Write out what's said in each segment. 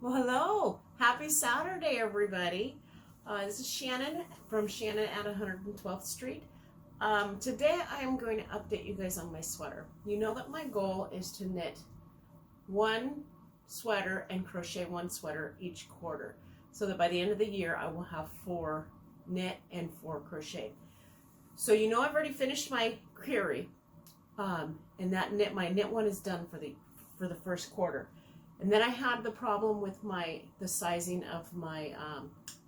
Well, hello. Happy Saturday, everybody. This is Shannon from Shannon at 112th Street. Today I am going to update you guys on my sweater. You know that my goal is to knit one sweater and crochet one sweater each quarter, so that by the end of the year I will have 4 knit and 4 crochet. So you know I've already finished my query, and that my knit one is done for the first quarter. And then I had the problem with the sizing of my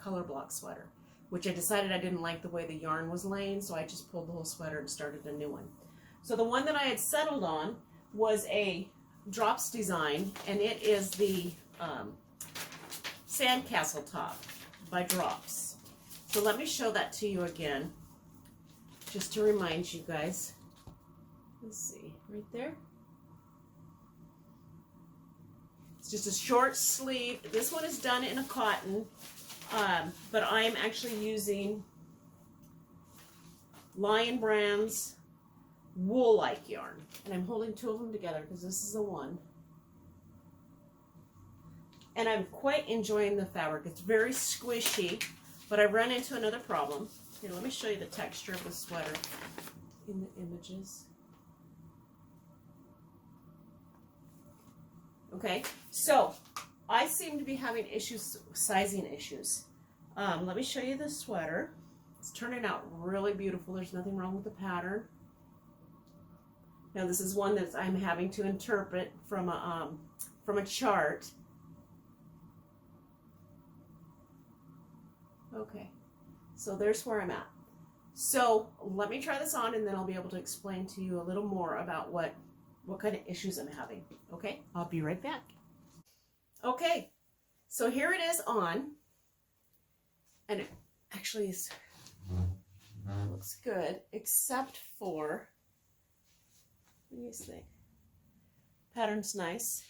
color block sweater, which I decided I didn't like the way the yarn was laying, so I just pulled the whole sweater and started a new one. So the one that I had settled on was a drops design, and it is the sandcastle top by Drops. So let me show that to you again, just to remind you guys. Let's see, right there. It's just a short sleeve. This one is done in a cotton, but I am actually using Lion Brand's wool-like yarn. And I'm holding 2 of them together because this is the one. And I'm quite enjoying the fabric. It's very squishy, but I run into another problem. Here, let me show you the texture of the sweater in the images. Okay, so I seem to be having sizing issues. Let me show you the sweater. It's turning out really beautiful. There's nothing wrong with the pattern. Now this is one that I'm having to interpret from a chart. Okay, so there's where I'm at. So let me try this on, and then I'll be able to explain to you a little more about what kind of issues I'm having. Okay, I'll be right back. Okay, so here it is on, and it actually looks good, except for, what do you think? Pattern's nice.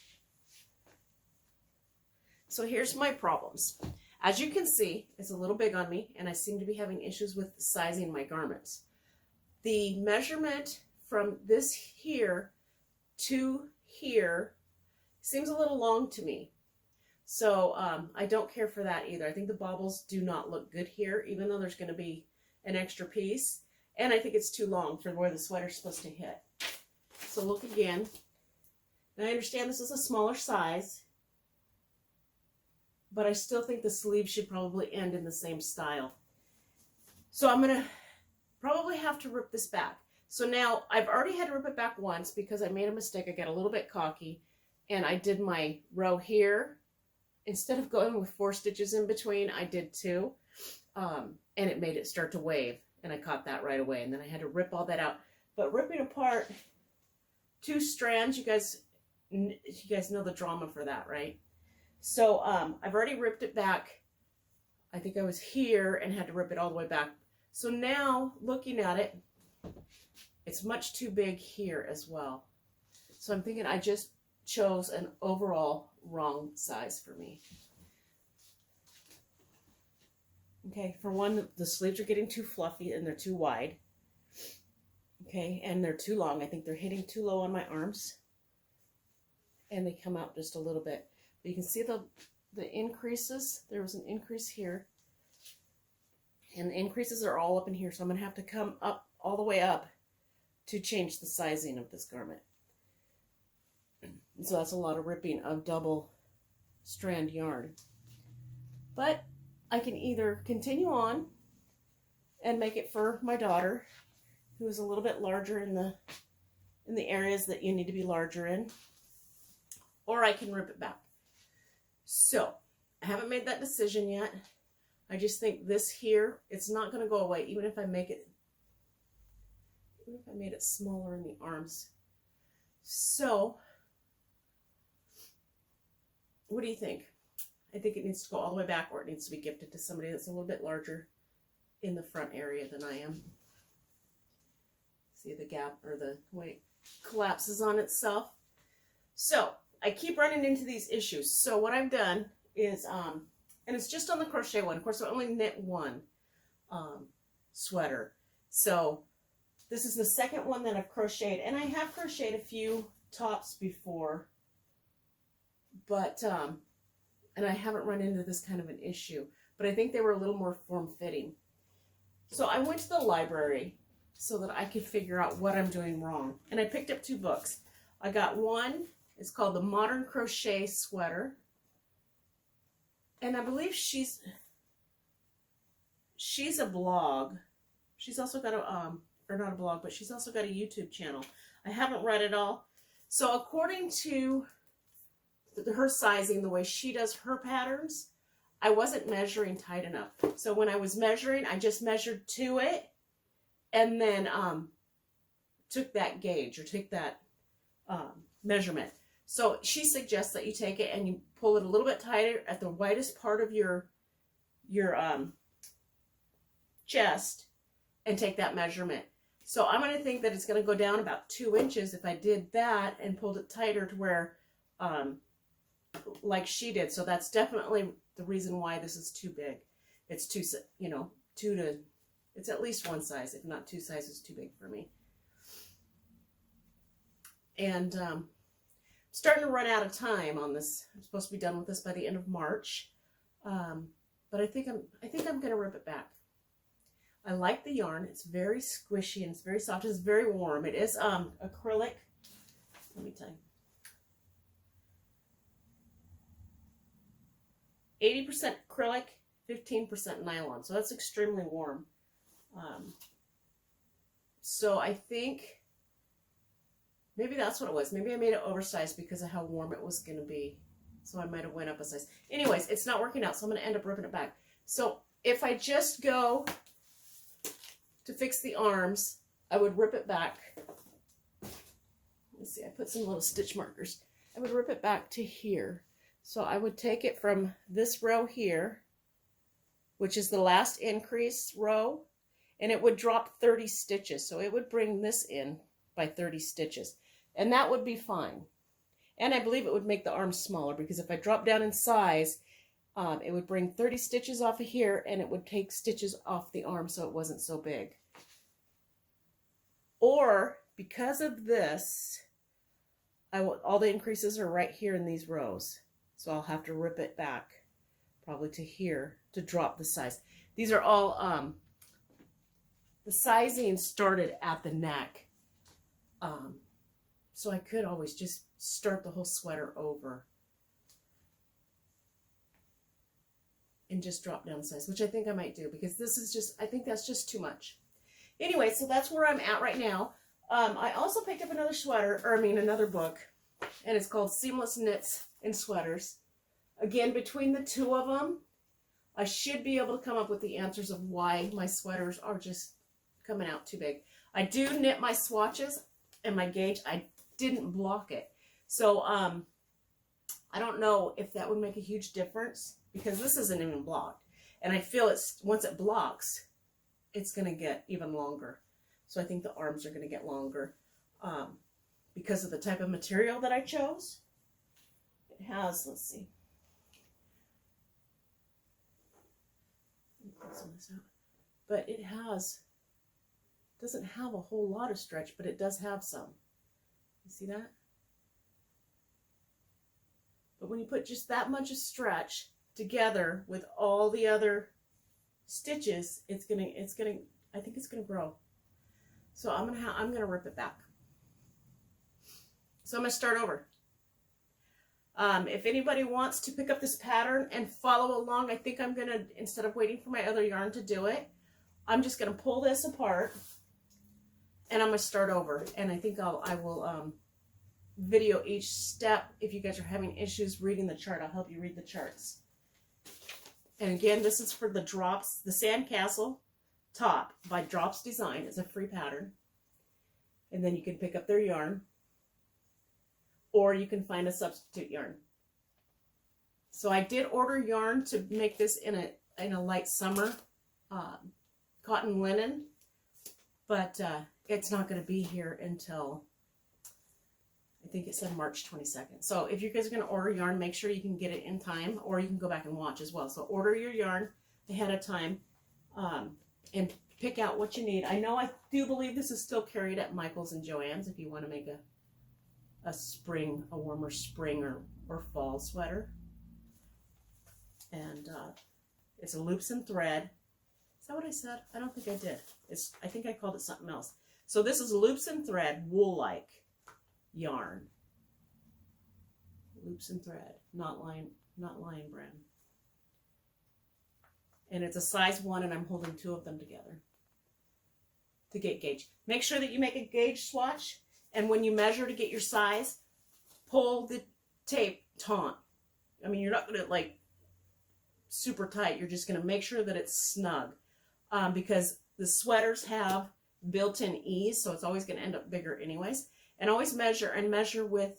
So here's my problems. As you can see, it's a little big on me, and I seem to be having issues with sizing my garments. The measurement from this here to here seems a little long to me. So I don't care for that either. I think the baubles do not look good here, even though there's going to be an extra piece. And I think it's too long for where the sweater's supposed to hit. So look again. Now I understand this is a smaller size, but I still think the sleeve should probably end in the same style. So I'm going to probably have to rip this back. So now I've already had to rip it back once because I made a mistake. I got a little bit cocky, and I did my row here. Instead of going with 4 stitches in between, I did 2, and it made it start to wave, and I caught that right away. And then I had to rip all that out. But ripping apart 2 strands, you guys know the drama for that, right? So I've already ripped it back. I think I was here and had to rip it all the way back. So now, looking at it, it's much too big here as well. So I'm thinking I just chose an overall wrong size for me. Okay, for one, the sleeves are getting too fluffy and they're too wide. Okay, and they're too long. I think they're hitting too low on my arms. And they come out just a little bit. But you can see the increases. There was an increase here. And the increases are all up in here. So I'm going to have to come up all the way up to change the sizing of this garment. And so that's a lot of ripping of double strand yarn. But I can either continue on and make it for my daughter, who is a little bit larger in the areas that you need to be larger in, or I can rip it back. So I haven't made that decision yet. I just think this here, it's not going to go away, even if I made it smaller in the arms. So what do you think? I think it needs to go all the way back, or it needs to be gifted to somebody that's a little bit larger in the front area than I am. See the gap, or the way it collapses on itself. So I keep running into these issues. So what I've done is, and it's just on the crochet one. Of course, I only knit one sweater. So this is the second one that I've crocheted, and I have crocheted a few tops before, but and I haven't run into this kind of an issue, but I think they were a little more form-fitting. So I went to the library so that I could figure out what I'm doing wrong. And I picked up 2 books. I got one, it's called The Modern Crochet Sweater. And I believe she's a blog. She's also got a, or not a blog, but she's also got a YouTube channel. I haven't read it all. So according to her sizing, the way she does her patterns, I wasn't measuring tight enough. So when I was measuring, I just measured to it and then took that gauge or took that measurement. So she suggests that you take it and you pull it a little bit tighter at the widest part of your chest and take that measurement. So I'm going to think that it's going to go down about 2 inches if I did that and pulled it tighter to where, like she did. So that's definitely the reason why this is too big. It's too, you know, it's at least 1 size, if not 2 sizes too big for me. And starting to run out of time on this. I'm supposed to be done with this by the end of March. But I think I'm going to rip it back. I like the yarn. It's very squishy and it's very soft. It's very warm. It is acrylic. Let me tell you. 80% acrylic, 15% nylon. So that's extremely warm. So I think maybe that's what it was. Maybe I made it oversized because of how warm it was going to be. So I might have went up a size. Anyways, it's not working out, so I'm going to end up ripping it back. So if I just go to fix the arms, I would rip it back. Let's see, I put some little stitch markers. I would rip it back to here. So I would take it from this row here, which is the last increase row, and it would drop 30 stitches. So it would bring this in by 30 stitches, and that would be fine. And I believe it would make the arms smaller because if I drop down in size, it would bring 30 stitches off of here and it would take stitches off the arm so it wasn't so big. Or because of this, all the increases are right here in these rows. So I'll have to rip it back probably to here to drop the size. These are all, the sizing started at the neck. So I could always just start the whole sweater over and just drop down the size, which I think I might do because this is just, I think that's just too much. Anyway, so that's where I'm at right now. I also picked up another sweater, or I mean another book, and it's called Seamless Knits and Sweaters. Again, between the 2 of them, I should be able to come up with the answers of why my sweaters are just coming out too big. I do knit my swatches and my gauge. I didn't block it. So I don't know if that would make a huge difference because this isn't even blocked. And I feel it's once it blocks, it's going to get even longer. So I think the arms are going to get longer because of the type of material that I chose. It has, let's see. Let me pull some of this out. But it doesn't have a whole lot of stretch, but it does have some. You see that? But when you put just that much of stretch together with all the other stitches, I think it's gonna grow. So I'm gonna rip it back. So I'm gonna start over. If anybody wants to pick up this pattern and follow along, I think I'm gonna, instead of waiting for my other yarn to do it, I'm just gonna pull this apart and I'm gonna start over. And I think I will video each step. If you guys are having issues reading the chart, I'll help you read the charts. And again, this is for the Drops, the Sandcastle top by Drops Design. It's a free pattern. And then you can pick up their yarn, or you can find a substitute yarn. So I did order yarn to make this in a light summer cotton linen, but it's not going to be here until, I think it said March 22nd. So if you guys are going to order yarn, make sure you can get it in time, or you can go back and watch as well. So order your yarn ahead of time and pick out what you need. I know I do believe this is still carried at Michael's and Joann's if you want to make a warmer spring or fall sweater. And it's a loops and thread. Is that what I said? I don't think I did. I think I called it something else. So this is loops and thread, wool-like yarn. Loops and thread, not lion brand. And it's a size 1, and I'm holding 2 of them together to get gauge. Make sure that you make a gauge swatch, and when you measure to get your size, pull the tape taut. I mean, you're not going to like super tight. You're just going to make sure that it's snug, because the sweaters have built-in ease, so it's always going to end up bigger anyways. And always measure with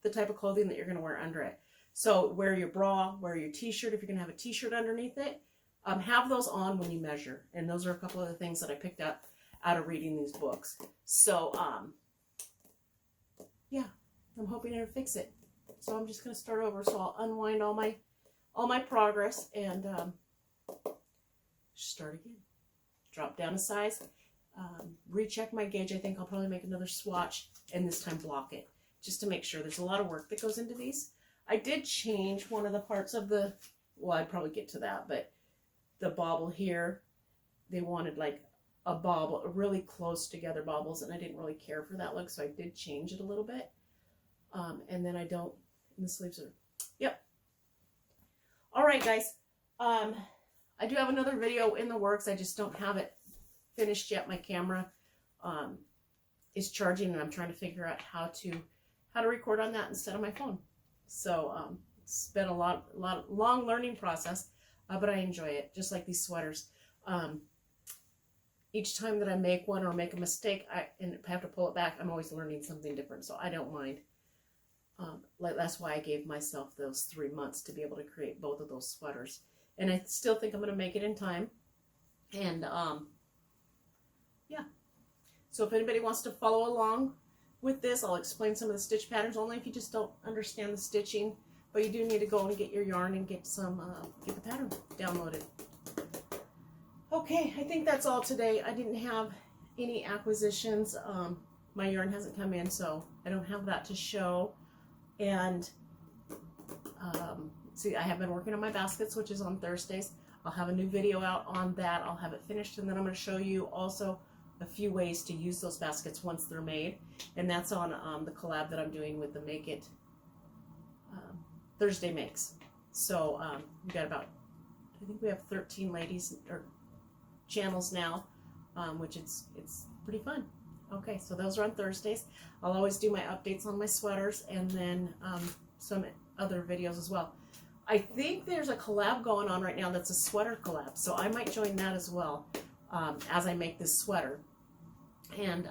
the type of clothing that you're going to wear under it. So wear your bra, wear your t-shirt if you're going to have a t-shirt underneath it. Have those on when you measure. And those are a couple of the things that I picked up out of reading these books. So, yeah, I'm hoping it'll fix it. So I'm just going to start over. So I'll unwind all my progress and start again. Drop down a size, recheck my gauge. I think I'll probably make another swatch and this time block it, just to make sure. There's a lot of work that goes into these. I did change one of the parts of the, well, I'd probably get to that, but the bobble here, they wanted like a bobble, really close together bobbles, and I didn't really care for that look, so I did change it a little bit. And then and the sleeves are, yep. All right, guys. I do have another video in the works. I just don't have it finished yet. My camera is charging, and I'm trying to figure out how to record on that instead of my phone. So it's been a long learning process, but I enjoy it, just like these sweaters. Each time that I make one or make a mistake and have to pull it back, I'm always learning something different, so I don't mind. That's why I gave myself those 3 months to be able to create both of those sweaters. And I still think I'm going to make it in time. And, yeah. So if anybody wants to follow along with this, I'll explain some of the stitch patterns, only if you just don't understand the stitching. But you do need to go and get your yarn and get the pattern downloaded. Okay, I think that's all today. I didn't have any acquisitions. My yarn hasn't come in, so I don't have that to show. And see, I have been working on my baskets, which is on Thursdays. I'll have a new video out on that. I'll have it finished, and then I'm going to show you also a few ways to use those baskets once they're made. And that's on the collab that I'm doing with the Make It Thursday Makes. So we got about, I think we have 13 ladies or channels now, which it's pretty fun. Okay, so those are on Thursdays. I'll always do my updates on my sweaters, and then some other videos as well. I think there's a collab going on right now that's a sweater collab, so I might join that as well as I make this sweater. And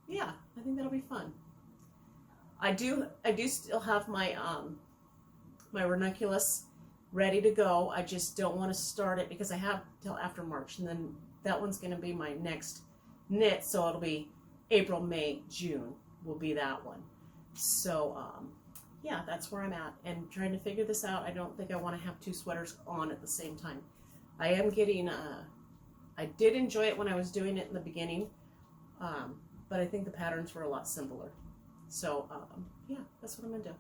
yeah, I think that'll be fun. I do still have my my ranunculus ready to go. I just don't want to start it because I have till after March, and then that one's going to be my next knit, so it'll be April, May, June will be that one. So yeah, that's where I'm at, and trying to figure this out. I don't think I want to have 2 sweaters on at the same time. I am getting I did enjoy it when I was doing it in the beginning, but I think the patterns were a lot simpler. So yeah, that's what I'm gonna do.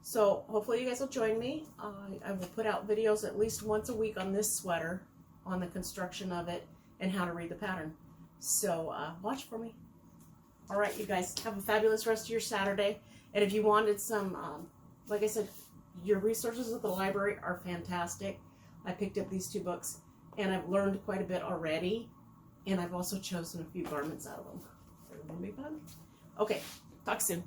So hopefully you guys will join me. I will put out videos at least once a week on this sweater, on the construction of it, and how to read the pattern. So watch for me. All right, you guys, have a fabulous rest of your Saturday. And if you wanted some, like I said, your resources at the library are fantastic. I picked up these 2 books, and I've learned quite a bit already. And I've also chosen a few garments out of them. It'll be fun. Okay, talk soon.